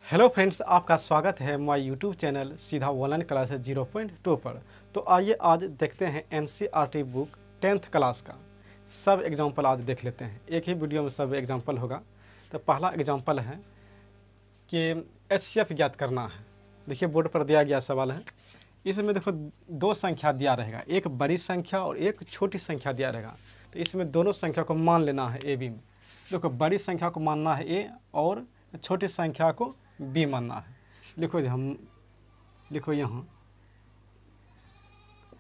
Hello friends, आपका स्वागत है माय यूट्यूब चैनल सीधा ऑनलाइन क्लास 0.2 पर। तो आइए आज देखते हैं एनसीईआरटी बुक 10th क्लास का सब एग्जाम्पल आज देख लेते हैं। एक ही वीडियो में सब एग्जाम्पल होगा। तो पहला एग्जाम्पल है कि एचसीएफ ज्ञात करना है। देखिए बोर्ड पर दिया गया सवाल है। इसमें देखो दो संख्या दिया रहेगा, एक बड़ी संख्या और एक छोटी संख्या दिया रहेगा। तो इसमें दोनों संख्या को मान लेना है ए बी में। देखो बड़ी संख्या को मानना है ए और छोटी संख्या को बी मानना है। लिखो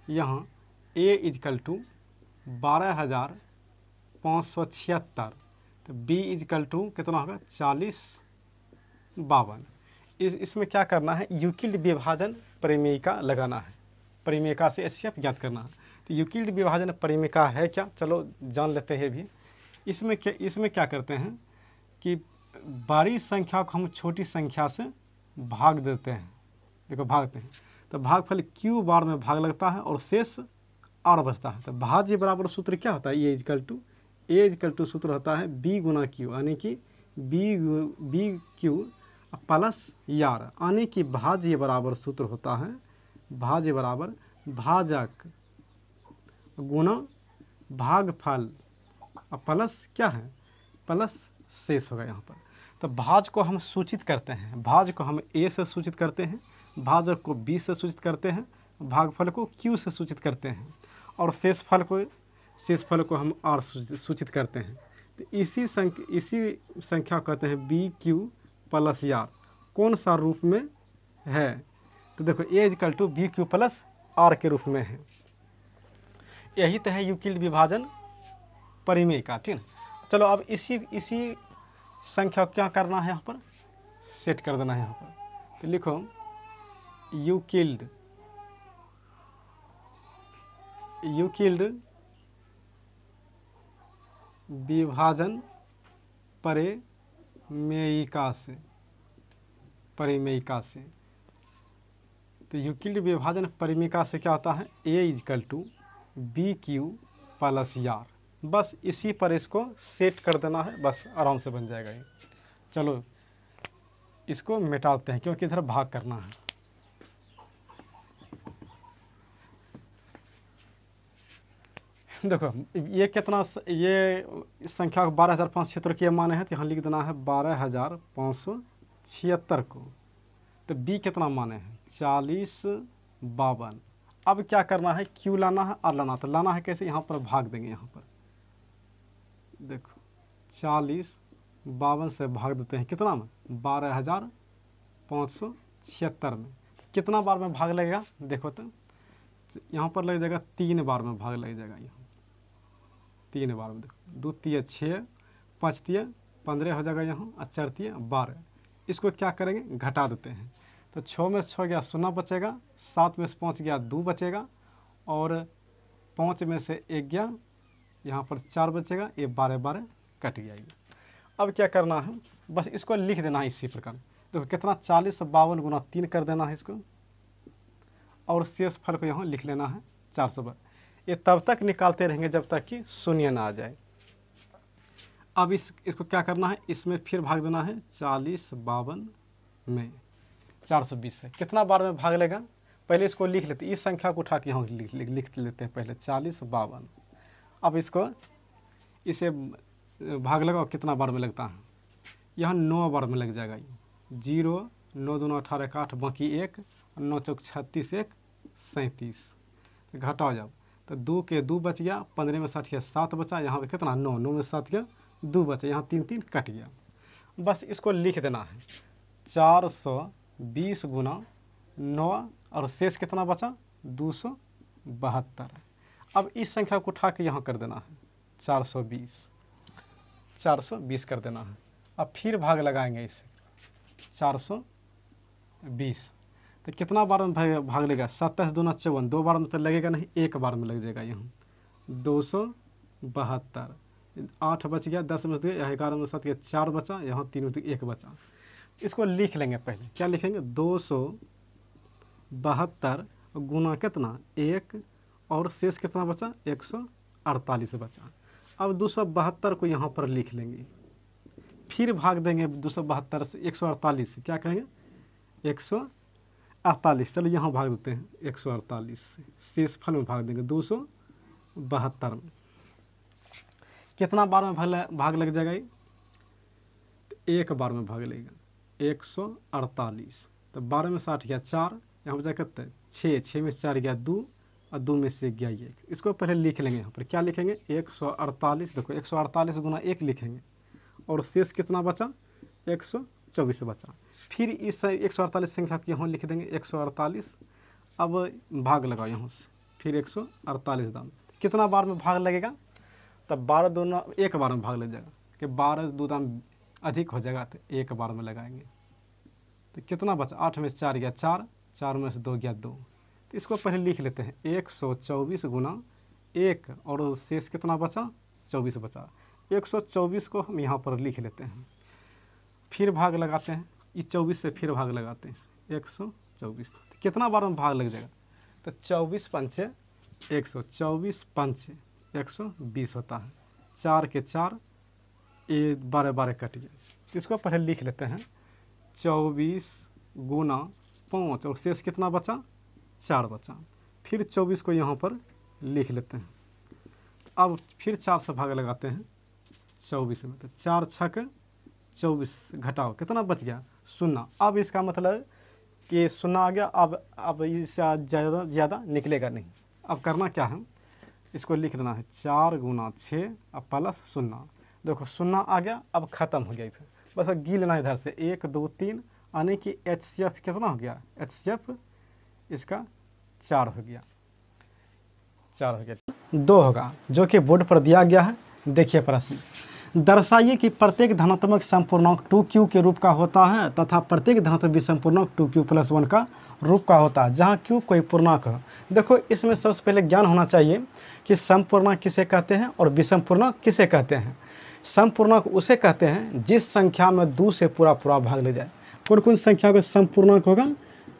यहाँ ए इजकल टू 12,576। तो बी इजकल टू कितना होगा 4052। इसमें क्या करना है, यूक्लिड विभाजन परिमेयिका लगाना है। परिमेयिका से एचसीएफ ज्ञात करना है। तो यूक्लिड विभाजन परिमेयिका है क्या, चलो जान लेते हैं भी। इसमें क्या करते हैं कि बड़ी संख्या को हम छोटी संख्या से भाग देते हैं। देखो भागते हैं तो भागफल क्यू बार में भाग लगता है और शेष आर बचता है। तो भाज्य बराबर सूत्र क्या होता है, ए इजकल टू सूत्र होता है बी गुना क्यू, यानी कि बी क्यू प्लस यार, यानी कि भाज्य बराबर सूत्र होता है भाज्य बराबर भाजक गुना भागफल प्लस क्या है, प्लस शेष होगा यहाँ पर। तो भाज को हम सूचित करते हैं, भाज को हम ए से सूचित करते हैं, भाजक को बी से सूचित करते हैं, भागफल को क्यू से सूचित करते हैं और शेषफल को हम आर सूचित करते हैं। तो इसी संख्या कहते हैं बी क्यू प्लस आर। कौन सा रूप में है, तो देखो A equal to B Q plus R के रूप में है। यही तो है यूक्लिड विभाजन परिमेयिका, ठीक है। चलो अब इसी संख्या को क्या करना है, यहाँ पर सेट कर देना है यहाँ पर। तो लिखो यूक्लिड विभाजन परिमेयिका से। तो यूक्लिड विभाजन परिमेयिका से क्या होता है, A equal to B Q plus R. बस इसी पर इसको सेट कर देना है, बस आराम से बन जाएगा ये। चलो इसको मिटाते हैं क्योंकि इधर भाग करना है। देखो ये कितना, ये संख्या को 12,576 के माने हैं, तो यहाँ लिख देना है 12,576 को। तो बी कितना माने हैं 4052। अब क्या करना है, क्यू लाना है और लाना, तो लाना है कैसे, यहाँ पर भाग देंगे। यहाँ पर देखो 4052 से भाग देते हैं कितना में, 12,576 में। कितना बार में भाग लगेगा देखो, तो यहाँ पर लग जाएगा 3 बार में भाग लग जाएगा। यहाँ 3 बार में देखो, 2 तिया 6, 5 तिया 15 हो जाएगा यहाँ, और 4 तिया 12। इसको क्या करेंगे, घटा देते हैं। तो 6 में से 6 गया 0 बचेगा, 7 में से 5 गया 2 बचेगा, और 5 में से 1 गया, यहाँ पर 4 बचेगा, ये 12 कट गया। अब क्या करना है, बस इसको लिख देना है इसी प्रकार। देखो कितना 4052 गुना 3 कर देना है इसको, और शेष फल को यहाँ लिख लेना है 400। ये तब तक निकालते रहेंगे जब तक कि शून्य ना आ जाए। अब इसको क्या करना है, इसमें फिर भाग देना है 4052 में 420 से। कितना बार में भाग लेगा, पहले इसको लिख लेते, इस संख्या को उठा के यहाँ लिख लेते हैं पहले 4052। अब इसे भाग लगाओ, कितना बार में लगता है, यहाँ 9 बार में लग जाएगा। 0 9 दूना 18 8, बाकी 1, 9 चौक 36, 1 37। घटाओ जब, तो 2 के 2 बच गया, 15 में 60 7 बचा, यहाँ पे कितना 9 9 में 7 गया 2 बचा, यहाँ 3 3 कट गया। बस इसको लिख देना है 420 गुना 9, और शेष कितना बचा 272। अब इस संख्या को उठा के यहाँ कर देना है 420 कर देना है। अब फिर भाग लगाएंगे इसे 420। तो कितना बार में भाग लेगा, 27 दूना 54, 2 बार में तो लगेगा नहीं, 1 बार में लग जाएगा। यहाँ 272, 8 बच गया, 10 में से यहाँ 11 में 7 गया 4 बचा, यहाँ 3 में 1 बचा। इसको लिख लेंगे, पहले क्या लिखेंगे 272 गुना कितना 1, और शेष कितना बचा 148 बचा। अब 272 को यहाँ पर लिख लेंगे, फिर भाग देंगे 272 से 148 से, क्या कहेंगे 148। चलो यहाँ भाग देते हैं 148 से, शेष फल में भाग देंगे 272 में। कितना बार में भाग लग जाएगा ये? तो एक बार में भाग लगेगा 148। तो 12 में 60 गया 4, यहाँ पर जा कितना 6, 6 में 4 गया 2 और 2 में से गया 1। इसको पहले लिख लेंगे। यहाँ पर क्या लिखेंगे 148। देखो 148 गुना 1 लिखेंगे और शेष कितना बचा 124 बचा। फिर इस 148 संख्या को यहाँ लिख देंगे 148। अब भाग लगाओ यहाँ से, फिर 148 दाम कितना बार में भाग लगेगा? तब 12 दूना एक बार में भाग लग जाएगा कि 12 दो दाम अधिक हो जाएगा, तो एक बार में लगाएंगे। तो कितना बचा 8 में 4 गया 4, 4 में से 2 गया 2। तो इसको पहले लिख लेते हैं 124 गुना 1 और शेष कितना बचा 24 बचा। 124 को हम यहाँ पर लिख लेते हैं, फिर भाग लगाते हैं। इस 24 से फिर भाग लगाते हैं 124। तो कितना बार में भाग लग जाएगा? तो 24 पंचे 124 पंचे 120 होता है। 4 के 4 ये 12 12 कट गया। तो इसको पहले लिख लेते हैं 24 गुना 5 और शेष कितना बचा 4 बचा। फिर 24 को यहाँ पर लिख लेते हैं। अब फिर 4 से भाग लगाते हैं 24 में। तो 4 छक 24 घटाओ कितना बच गया 0। अब इसका मतलब कि 0 आ गया। अब इससे ज़्यादा निकलेगा नहीं। अब करना क्या है, इसको लिख देना है 4 गुना 6 और प्लस 0। देखो 0 आ गया, अब ख़त्म हो गया। इसे बस गिन लेना इधर से 1 2 3, यानी कि HCF कितना हो गया, HCF इसका 4 हो गया, 4 हो गया। 2 होगा जो कि बोर्ड पर दिया गया है। देखिए प्रश्न, दर्शाइए कि प्रत्येक धनात्मक समपूर्णांक 2q के रूप का होता है तथा प्रत्येक धनात्मक विषम पूर्णांक 2q + 1 का रूप का होता है जहाँ q कोई पूर्णांक है। देखो इसमें सबसे पहले ज्ञान होना चाहिए कि समपूर्णांक किसे कहते हैं और विषम पूर्णांक किसे कहते हैं। समपूर्णांक उसे कहते हैं जिस संख्या में 2 से पूरा भाग ले जाए। कौन कौन संख्या का समपूर्णांक होगा?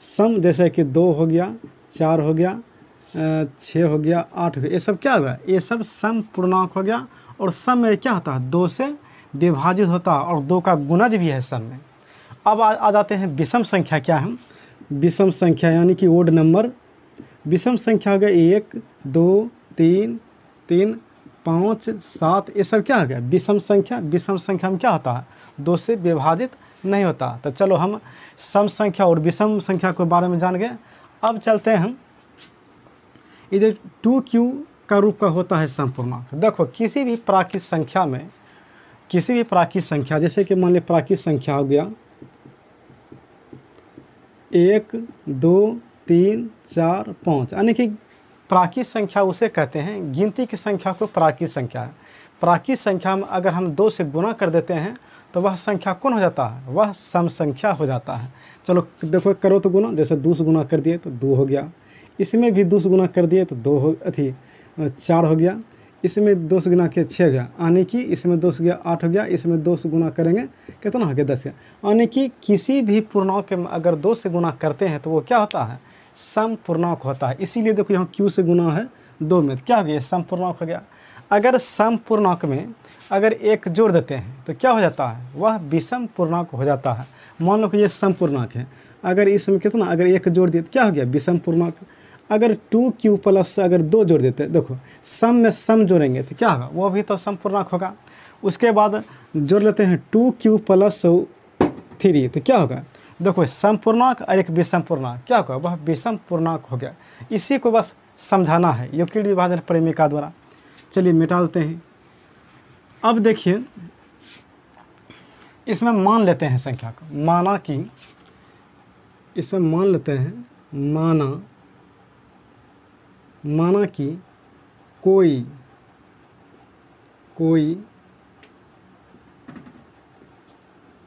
सम, जैसे कि 2 हो गया, 4 हो गया, 6 हो गया, 8 हो गया, ये सब क्या होगा, ये सब समपूर्णांक हो गया। और सम में क्या होता है 2 से विभाजित होता है और 2 का गुणज भी है सम में। अब आ जाते हैं विषम संख्या क्या है। विषम संख्या यानी कि ओड नंबर। विषम संख्या हो गया 1 2 3 3 5 7, ये सब क्या हो गया विषम संख्या। विषम संख्या में क्या होता है 2 से विभाजित नहीं होता। तो चलो हम सम संख्या और विषम संख्या के बारे में जान गए। अब चलते हैं हम ये जो 2q का रूप का होता है समपूर्णांक। देखो किसी भी प्राकृत संख्या में, किसी भी प्राकृत संख्या, जैसे कि मान लीजिए प्राकृत संख्या हो गया 1 2 3 4 5, यानी कि प्राकृत संख्या उसे कहते हैं, गिनती की संख्या को प्राकृत संख्या है। प्राकृत संख्या में अगर हम 2 से गुना कर देते हैं तो वह संख्या कौन हो जाता है, वह सम संख्या हो जाता है। चलो देखो करो तो गुना, जैसे 2 से गुना कर दिए तो 2 हो गया, इसमें भी 2 से गुना कर दिए तो 2 हो 4 हो गया, इसमें 2 से गुना के 6 हो गया, यानी कि इसमें 2 से गया 8 हो गया, इसमें 2 से गुना करेंगे कितना हो गया 10 गया। यानी कि किसी भी पूर्णांक के अगर 2 से गुना करते हैं तो वो क्या होता है सम पूर्णांक होता है। इसीलिए देखो यहाँ q से गुना है 2 में, तो क्या हो गया सम पूर्णांक हो गया। अगर सम पूर्णांक में अगर 1 जोड़ देते हैं तो क्या हो जाता है, वह विषम पूर्णांक हो जाता है। मान लो कि ये सम पूर्णांक है, अगर इसमें कितना अगर 1 जोड़ दिए तो क्या हो गया विषम पूर्णांक। अगर 2q + अगर 2 जोड़ देते हैं, देखो सम में सम जोड़ेंगे तो क्या होगा, वो भी तो सम पूर्णांक होगा। उसके बाद जोड़ लेते हैं 2q + 3, तो क्या होगा, देखो सम पूर्णांक और एक विषम पूर्णांक, क्या होगा वह विषम पूर्णांक हो गया। इसी को बस समझाना है यूक्लिड विभाजन परिमेयिका द्वारा। चलिए मिटा देते हैं। अब देखिए इसमें मान लेते हैं संख्या को, माना कि इसमें मान लेते हैं, माना कि कोई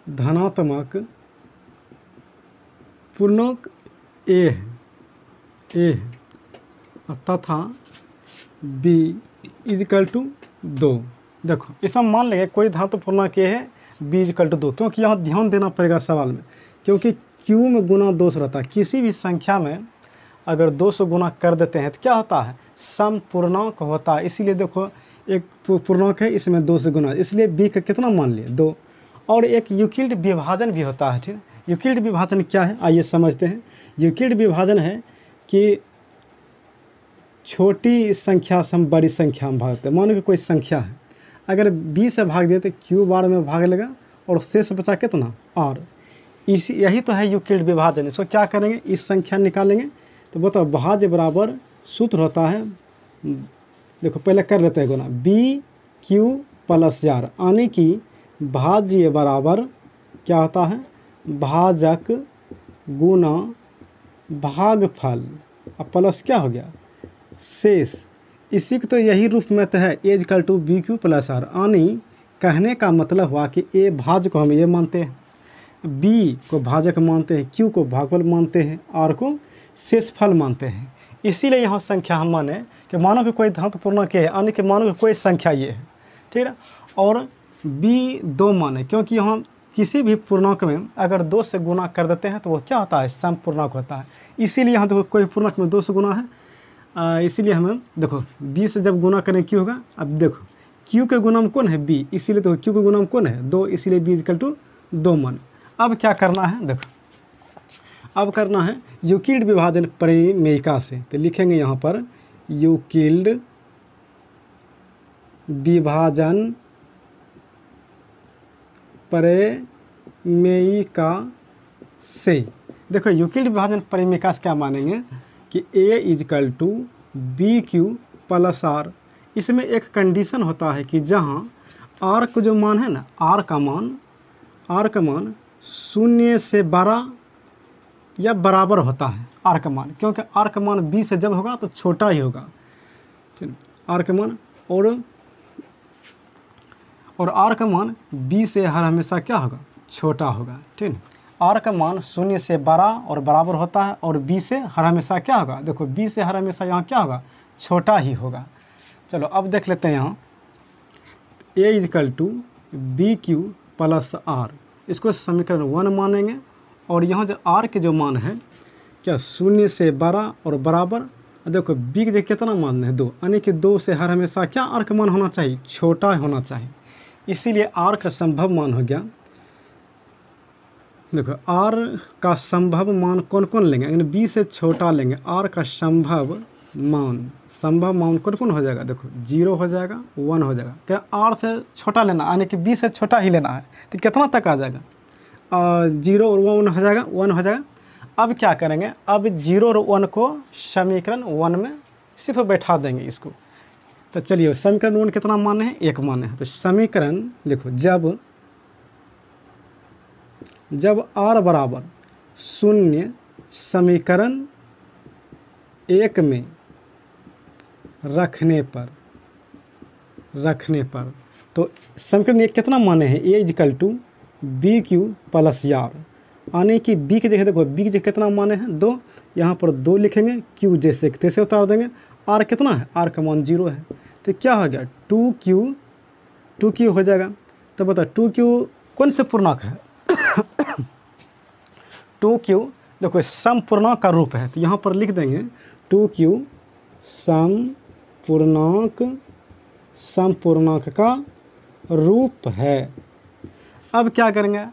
धनात्मक पूर्णांक a है तथा b = 2। देखो इसमें मान लेंगे कोई धनात्मक पूर्णांक a है, b = 2, क्योंकि यहाँ ध्यान देना पड़ेगा सवाल में, क्योंकि q में गुना 2 से रहता है। किसी भी संख्या में अगर 2 से गुना कर देते हैं तो क्या होता है सम पूर्णांक होता है। इसीलिए देखो एक पूर्णांक है, इसमें 2 से गुना, इसलिए b का कितना मान लिए 2, और एक यूक्लिड विभाजन भी होता है, ठीक। यूक्लिड विभाजन क्या है, आइए समझते हैं। यूक्लिड विभाजन है कि छोटी संख्या से हम बड़ी संख्या में भागते हैं। मानो कि कोई संख्या है, अगर 20 से भाग दिए तो क्यू बार में भाग लेगा और शेष बचा कितना, आर। इसी यही तो है यूक्लिड विभाजन। इसको क्या करेंगे, इस संख्या निकालेंगे तो बताओ भाज्य बराबर सूत्र होता है, देखो पहले कर लेते हैं गुना, बी क्यू प्लस आर, यानी कि भाज्य बराबर क्या होता है, भाजक गुना भागफल, अब प्लस क्या हो गया, शेष। इसी को तो यही रूप में तो है A equal to B Q plus R, यानी कहने का मतलब हुआ कि ए भाज्य को हम ये मानते हैं, बी को भाजक मानते हैं, क्यू को भागफल मानते हैं, आर को शेषफल मानते हैं। इसीलिए यहाँ संख्या हम माने कि मानो कि कोई धातु पूर्णांक है, यानी कि मानो कि कोई संख्या ये है, ठीक है। और बी 2 माने, क्योंकि यहाँ किसी भी पूर्णांक में अगर 2 से गुना कर देते हैं तो वो क्या होता है, सम पूर्णांक होता है। इसीलिए यहाँ देखो कोई पूर्णांक में 2 से गुना है, इसीलिए हमें देखो बी से जब गुना करें क्यू होगा। अब देखो क्यू के गुना में कौन है, बी, इसीलिए तो क्यू के गुना में कौन है, 2, इसीलिए बी इक्वल टू 2 माने। अब क्या करना है, देखो अब करना है यूक्लिड विभाजन परिमेयिका से, तो लिखेंगे यहाँ पर यूक्लिड विभाजन परिमेयिका से। देखो यूक्लिड विभाजन परिमेयिका से क्या मानेंगे कि A equal to B Q plus R. इसमें एक कंडीशन होता है कि जहाँ आर का जो मान है ना, आर का मान 0 से बड़ा या बराबर होता है, आर का मान, क्योंकि आर का मान बी से जब होगा तो छोटा ही होगा, ठीक। आर का मान और आर का मान बी से हर हमेशा क्या होगा, छोटा होगा, ठीक। आर का मान 0 से बड़ा और बराबर होता है और बी से हर हमेशा क्या होगा, देखो बी से हर हमेशा यहाँ क्या होगा, छोटा ही होगा। चलो अब देख लेते हैं यहाँ A equal to B Q plus R, इसको समीकरण 1 मानेंगे। और यहाँ जो आर के जो मान है क्या 0 से बड़ा और बराबर, देखो बी के कितना मान है 2, यानी कि 2 से हर हमेशा क्या आर का मान होना चाहिए, छोटा होना चाहिए। इसीलिए आर का संभव मान हो गया, देखो आर का संभव मान कौन कौन लेंगे, यानी बी से छोटा लेंगे, आर का संभव मान कौन कौन हो जाएगा, देखो 0 हो जाएगा, 1 हो जाएगा। क्या आर से छोटा लेना, यानी कि बी से छोटा ही लेना है, तो कितना तक आ जाएगा, 0 और 1 हो जाएगा, 1 हो जाएगा। अब क्या करेंगे, अब 0 और 1 को समीकरण 1 में सिर्फ बैठा देंगे इसको। तो चलिए समीकरण 1 कितना माने हैं, 1 माने हैं। तो समीकरण लिखो, जब आर बराबर 0 समीकरण 1 में रखने पर तो समीकरण 1 कितना माने हैं, A equal to B Q plus R, यानी कि बी की जगह देखो बी की जगह कितना माने हैं 2, यहाँ पर 2 लिखेंगे, क्यू जैसे तैसे उतार देंगे। आर कितना है, आर का मान 0 है, तो क्या हो गया 2 क्यू हो जाएगा। तो बता 2 क्यू कौन से पूर्णांक है 2 क्यू देखो सम पूर्णांक का रूप है, तो यहाँ पर लिख देंगे 2 क्यू सम पूर्णांक का रूप है। अब क्या करेंगे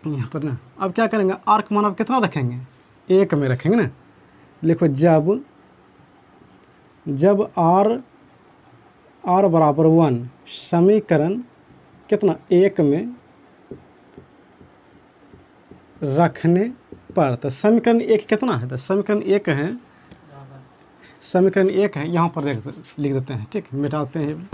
यहाँ पर ना, अब क्या करेंगे आर का मान अब कितना रखेंगे, 1 में रखेंगे ना। लिखो जब आर बराबर 1 समीकरण कितना 1 में रखने पर, तो समीकरण 1 कितना है, तो समीकरण 1 है, यहाँ पर लिख देते हैं, ठीक, मिटाते हैं।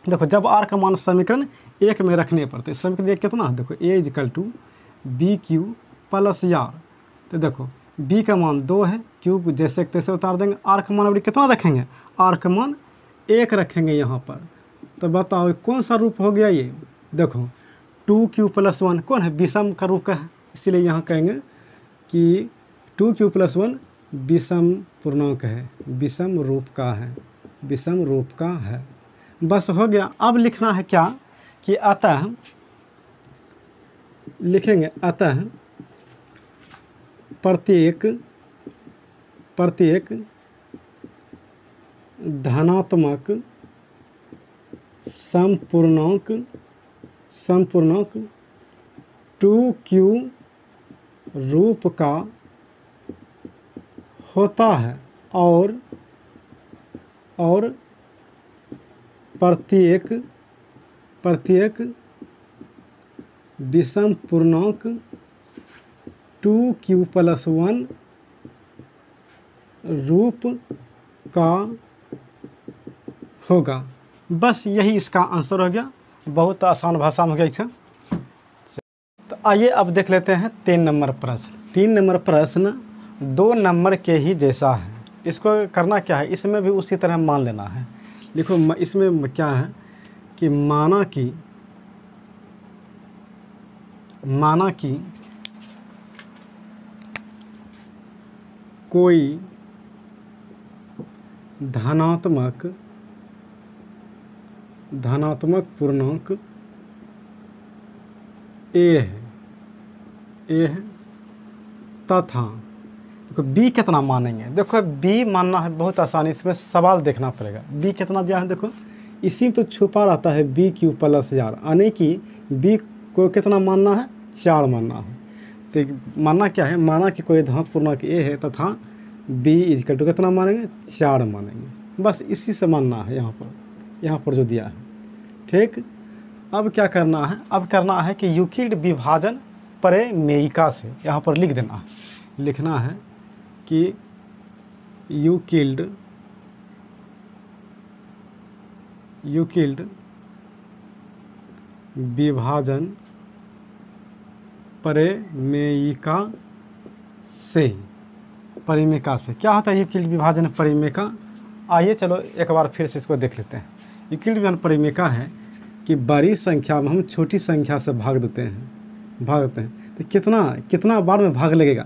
देखो जब आर का मान समीकरण 1 में रखने पर, तो समीकरण 1 कितना है, देखो A equal to B Q plus R. तो देखो बी का मान 2 है, क्यू जैसे तैसे उतार देंगे। आर का मान अभी कितना रखेंगे, आर का मान 1 रखेंगे यहाँ पर। तो बताओ कौन सा रूप हो गया ये, देखो 2q + 1 कौन है, विषम का रूप का है, इसीलिए यहाँ कहेंगे कि 2q + 1 विषम पूर्णांक है, विषम रूप का है। बस हो गया। अब लिखना है क्या कि अतः लिखेंगे, अतः प्रत्येक धनात्मक समपूर्णांक 2q रूप का होता है और प्रत्येक विषम पूर्णांक 2q+1 रूप का होगा। बस यही इसका आंसर हो गया। बहुत आसान भाषा में हो गया इसे। तो आइए अब देख लेते हैं 3 नंबर प्रश्न। 3 नंबर प्रश्न 2 नंबर के ही जैसा है। इसको करना क्या है, इसमें भी उसी तरह मान लेना है। देखो इसमें क्या है कि माना कि कोई धनात्मक पूर्णांक a है तथा देखो b कितना मानेंगे। देखो b मानना है बहुत आसानी, इसमें सवाल देखना पड़ेगा। b कितना दिया है, देखो इसी तो छुपा रहता है BQ+4, यानी कि b को कितना मानना है, 4 मानना है। तो मानना क्या है, माना कि कोई धनात्मक पूर्णांक a है तथा b = कितना मानेंगे, 4 मानेंगे। बस इसी से मानना है यहाँ पर जो दिया है। ठीक, अब क्या करना है, अब करना है कि यूक्लिड विभाजन प्रमेयिका से यहाँ पर लिख देना है। लिखना है कि यूक्लिड विभाजन प्रमेयिका से क्या होता है यूक्लिड विभाजन प्रमेयिका। आइए चलो एक बार फिर से इसको देख लेते हैं। यूक्लिड विभाजन प्रमेयिका है कि बड़ी संख्या में हम छोटी संख्या से भाग देते हैं तो कितना बार में भाग लगेगा,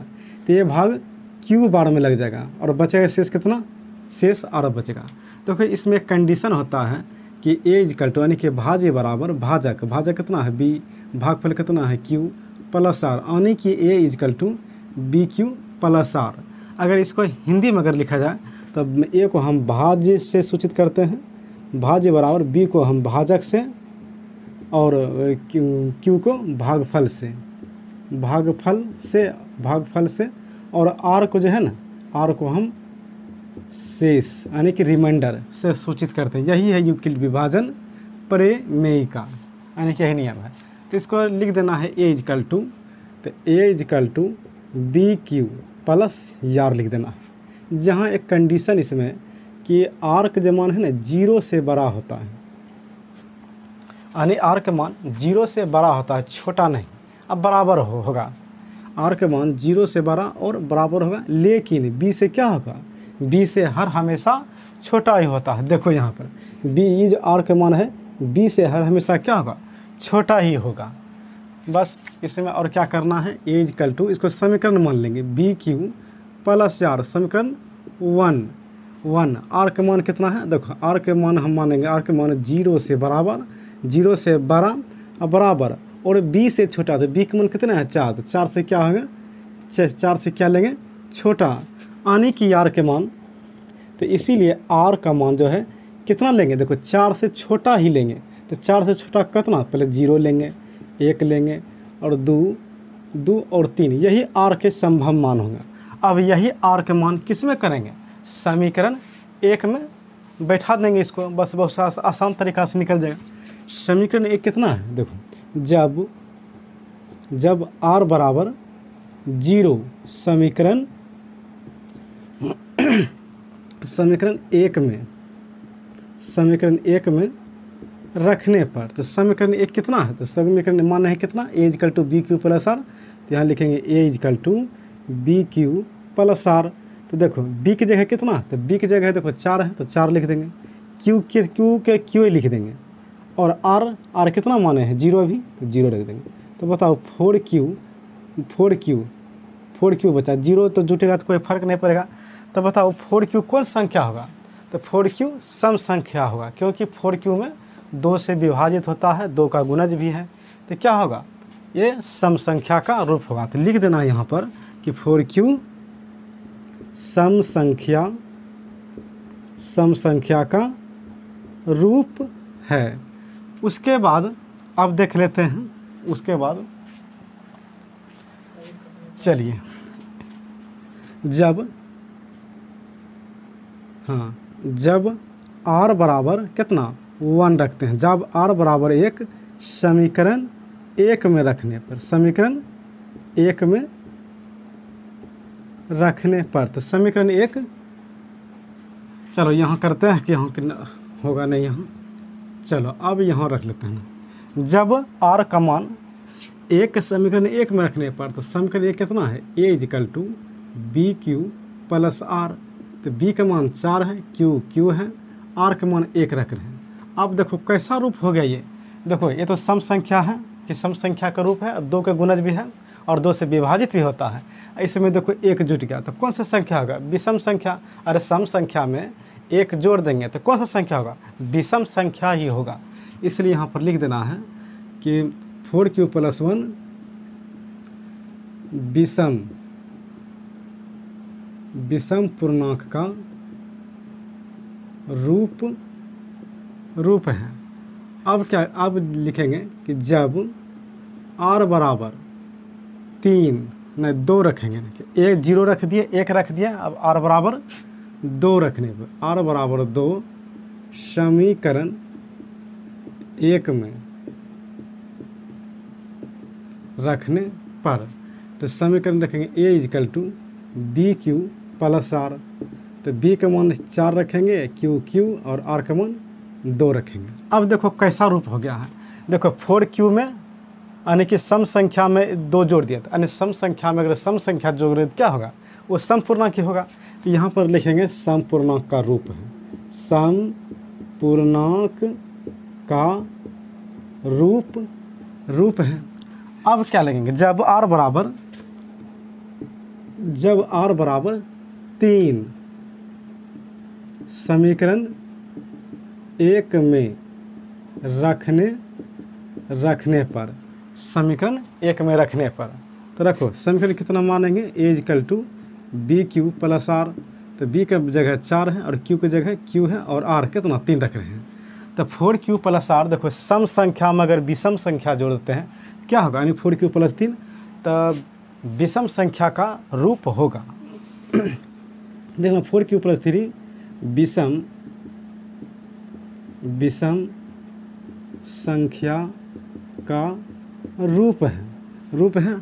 तो ये भाग q बार में लग जाएगा और बचेगा शेष कितना, शेष r बचेगा। तो फिर इसमें एक कंडीशन होता है कि a यानी कि भाज्य बराबर भाजक कितना है b, भागफल कितना है q+r, यानी कि a BQ+r। अगर इसको हिंदी में अगर लिखा जाए तब a को हम भाज्य से सूचित करते हैं, भाज्य बराबर b को हम भाजक से और q को भागफल से और r को जो है ना, r को हम शेष यानी कि रिमाइंडर से सूचित करते हैं। यही है यूक्लिड विभाजन प्रमेयिका, यानी कि यही नियम है। तो इसको लिख देना है a = BQ+r लिख देना है। जहाँ एक कंडीशन इसमें कि r का मान है ना 0 से बड़ा होता है, यानी r का मान 0 से बड़ा होता है, छोटा नहीं। अब बराबर होगा, r का मान 0 से बड़ा और बराबर होगा, लेकिन b से क्या होगा, b से हर हमेशा छोटा ही होता है। देखो यहाँ पर b जो r का मान है b से हर हमेशा क्या होगा, छोटा ही होगा। बस इसमें और क्या करना है, a = इसको समीकरण मान लेंगे BQ+r, समीकरण 1 r का मान कितना है, देखो r के मान हम मानेंगे, r के मान 0 से बराबर, 0 से बड़ा और बराबर, और b से छोटा, तो b का मान कितना है 4, तो 4 से क्या होगा, 4 से क्या लेंगे, छोटा, यानी कि r के मान। तो इसीलिए r का मान जो है कितना लेंगे, देखो 4 से छोटा ही लेंगे। तो 4 से छोटा कितना, पहले 0 लेंगे, 1 लेंगे और 2 और 3, यही r के संभव मान होगा। अब यही r के मान किस में करेंगे, समीकरण 1 में बैठा देंगे इसको, बस बहुत आसान तरीका से निकल जाएगा। समीकरण 1 कितना है, देखो जब r बराबर 0, समीकरण 1 में रखने पर, तो समीकरण 1 कितना है, तो समीकरण मान है कितना, a = BQ+r। तो यहाँ लिखेंगे a = BQ+r। तो देखो b की जगह कितना, तो b की जगह देखो 4 है, तो 4 लिख देंगे, q लिख देंगे, और r कितना माने हैं 0 अभी, तो 0 लिख देंगे। तो बताओ 4q बचा, 0 तो जुटेगा तो कोई फर्क नहीं पड़ेगा। तो बताओ 4q कौन संख्या होगा, तो 4q सम संख्या होगा, क्योंकि 4q में 2 से विभाजित होता है, 2 का गुणज भी है, तो क्या होगा, ये सम संख्या का रूप होगा। तो लिख देना यहाँ पर कि 4q सम संख्या का रूप है। उसके बाद अब देख लेते हैं, उसके बाद चलिए जब r बराबर कितना 1 रखते हैं, जब r बराबर 1 समीकरण 1 में रखने पर, समीकरण 1 में रखने पर, तो समीकरण 1 चलो यहाँ करते हैं कि यहाँ होगा नहीं, यहाँ चलो अब यहाँ रख लेते हैं। जब r का मान 1 समीकरण 1 में रखने पर, तो समीकरण 1 कितना है, a equal to B Q plus R, तो b का मान 4 है, q है, r का मान 1 रख रहे हैं। अब देखो कैसा रूप हो गया ये, देखो ये तो सम संख्या है कि सम संख्या का रूप है, 2 का गुणज भी है और 2 से विभाजित भी होता है। इसमें देखो 1 जुट गया, तो कौन सा संख्या होगा, विषम संख्या। अरे सम संख्या में 1 जोड़ देंगे तो कौन सा संख्या होगा, विषम संख्या ही होगा। इसलिए यहाँ पर लिख देना है कि 4q + 1 विषम पूर्णांक का रूप है। अब क्या, अब लिखेंगे कि जब r बराबर 3 नहीं 2 रखेंगे, कि 1 0 रख दिए, 1 रख दिया, अब r बराबर 2 रखने पर, r बराबर 2 समीकरण 1 में रखने पर, तो समीकरण रखेंगे a equal to B Q plus R, तो b का मान 4 रखेंगे, q और r का मान 2 रखेंगे। अब देखो कैसा रूप हो गया है, देखो 4q में यानी कि सम संख्या में 2 जोड़ दिया, यानी सम संख्या में अगर सम संख्या जोड़ क्या होगा, वो सम पूर्णांक ही होगा। तो यहाँ पर लिखेंगे सम पूर्णांक का रूप है, सम पूर्णांक का रूप है। अब क्या लगेंगे, जब r बराबर 3 समीकरण 1 में रखने पर, समीकरण 1 में रखने पर, तो रखो समीकरण कितना मानेंगे, a equal to B Q plus R, तो b का जगह 4 है और q की जगह q है और r कितना 3 रख रहे हैं। तो 4q प्लस आर, देखो सम संख्या में अगर विषम संख्या जोड़ देते हैं क्या होगा, यानी 4q + 3, तो विषम संख्या का रूप होगा। देखना 4q + 3 विषम संख्या का रूप है।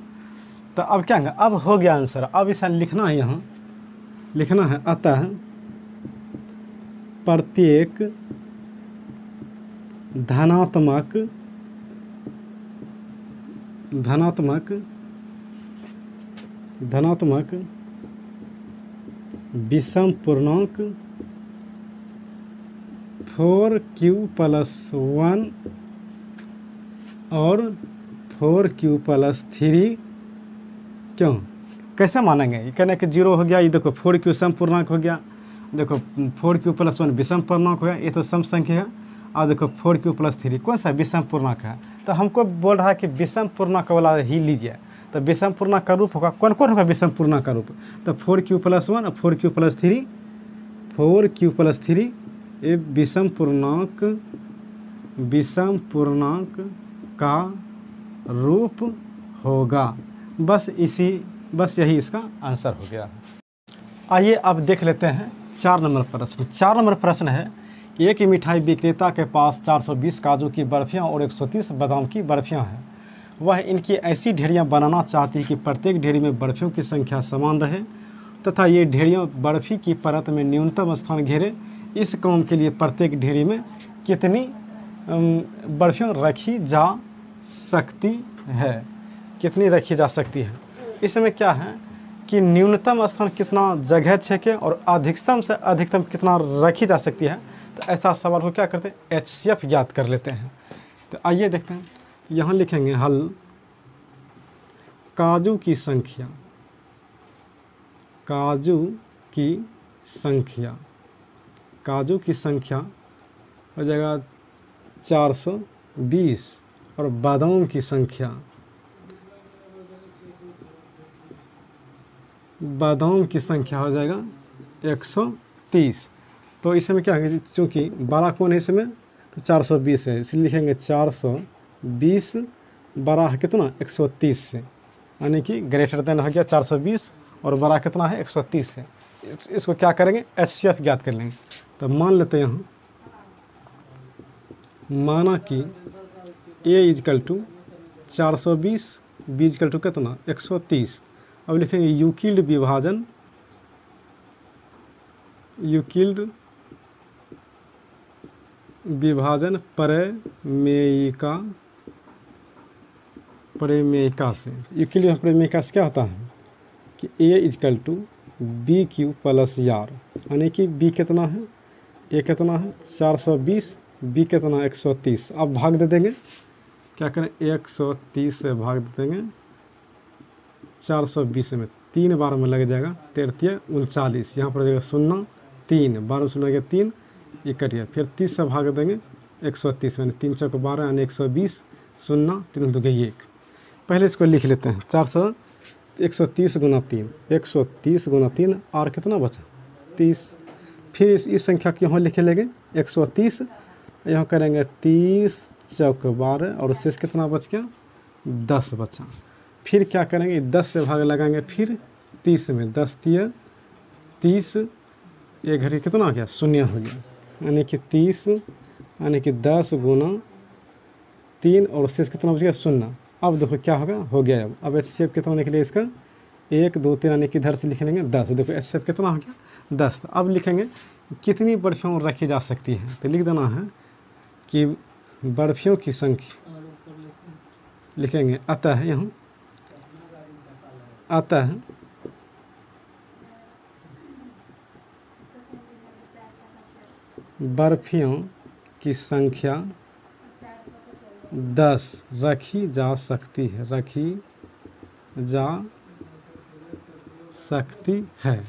तो अब क्या होगा, अब हो गया आंसर। अब इसे लिखना है, यहाँ लिखना है, अतः प्रत्येक धनात्मक विषम पूर्णांक 4q + 1 और 4q + 3 क्यों कैसे मानेंगे, ये कहने कि 0 हो गया, ये देखो 4q सम पूर्णांक हो गया, देखो 4q + 1 विषम पूर्णांक हो गया, ये तो सम संख्या है। और देखो 4q + 3 कौन सा विषम पूर्णांक है, तो हमको बोल रहा है कि विषम पूर्णांक वाला ही लीजिए। तो विषम पूर्णांक का रूप होगा, कौन कौन होगा विषम पूर्णांक का रूप, तो 4q + 1 और 4q + 3 ये विषम पूर्णांक का रूप होगा। बस यही इसका आंसर हो गया। आइए अब देख लेते हैं 4 नंबर प्रश्न। 4 नंबर प्रश्न है, एक मिठाई विक्रेता के पास 420 काजू की बर्फियां और 130 बादाम की बर्फियां हैं। वह इनकी ऐसी ढेरियां बनाना चाहती है कि प्रत्येक ढेरी में बर्फियों की संख्या समान रहे तथा ये ढेरियां बर्फी की परत में न्यूनतम स्थान घेरे। इस काम के लिए प्रत्येक ढेरी में कितनी बर्फियां रखी जा सकती है। इसमें क्या है कि न्यूनतम स्थान कितना जगह छेके और अधिकतम से अधिकतम कितना रखी जा सकती है। तो ऐसा सवाल को क्या करते हैं, HCF ज्ञात कर लेते हैं। तो आइए देखते हैं, यहाँ लिखेंगे हल, काजू की संख्या हो जाएगा 420 और बादाम की संख्या हो जाएगा 130। तो इसमें क्या है, चूँकि बड़ा कौन है इसमें तो 420 है, इसलिए लिखेंगे 420 बड़ा है कितना 130 से, यानी कि ग्रेटर देन हो गया 420 और बड़ा कितना है 130 से। इसको क्या करेंगे HCF ज्ञात कर लेंगे। तो मान लेते हैं यहाँ, माना कि A equal to 420, B equal to कितना 130। अब लिखेंगे यूक्लिड विभाजन, यूक्लिड विभाजन प्रमेयिका, प्रमेयिका से। यूक्लिड प्रमेयिका से क्या होता है कि A equal to BQ plus R, यानी कि B कितना है, A कितना है 420, B कितना 130। अब भाग दे देंगे, क्या करें 130 से भाग दे देंगे 420 में, 3 बार में लग जाएगा 33 39, यहाँ पर जाएगा 0 3, 12 0 गया 3, ये कटिए, फिर 30 से भाग देंगे 130 यानी 3 चौक 12 यानी 120, 0 3 2 1। पहले इसको लिख लेते हैं 130 गुना 3, 130 गुना 3 और कितना बचा 30। फिर इस संख्या को यहाँ लिखे लेंगे 130, यहाँ करेंगे 30 चौक 12 और शेष कितना बच गया 10 बचा। फिर क्या करेंगे 10 से भाग लगाएंगे फिर 30 में, 10 30, ये घड़ी कितना हो गया 0 हो गया, यानी कि 30 यानी कि 10 गुना 3 और शेष कितना बच गया 0। अब देखो क्या होगा, हो गया। अब HCF कितना निकले इसका 1 2 3, यानी कि इधर से लिख लेंगे 10। देखो HCF कितना हो गया 10। अब लिखेंगे कितनी बर्फियों रखी जा सकती हैं, तो लिख देना है कि बर्फियों की संख्या, लिखेंगे अतः, यहाँ अतः बर्फियों की संख्या 10 रखी जा सकती है, रखी जा सकती है।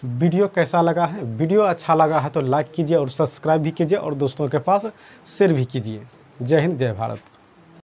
वीडियो कैसा लगा है? वीडियो अच्छा लगा है तो लाइक कीजिए और सब्सक्राइब भी कीजिए और दोस्तों के पास शेयर भी कीजिए। जय हिंद, जय भारत।